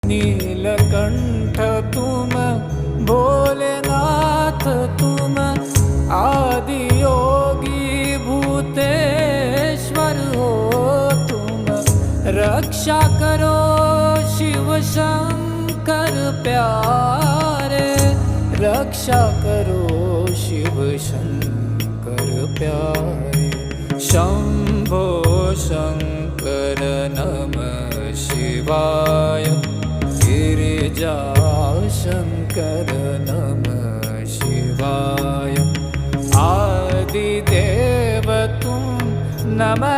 नीलकंठ तुम, भोलेनाथ तुम, आदि योगी भूतेश्वर हो तुम। रक्षा करो शिव शंकर प्यारे, रक्षा करो शिव शंकर प्यारे। शंभो शंकर नमः शिवाय, गिरिजा शंकर नमः शिवाय। आदिदेव तुम, नमः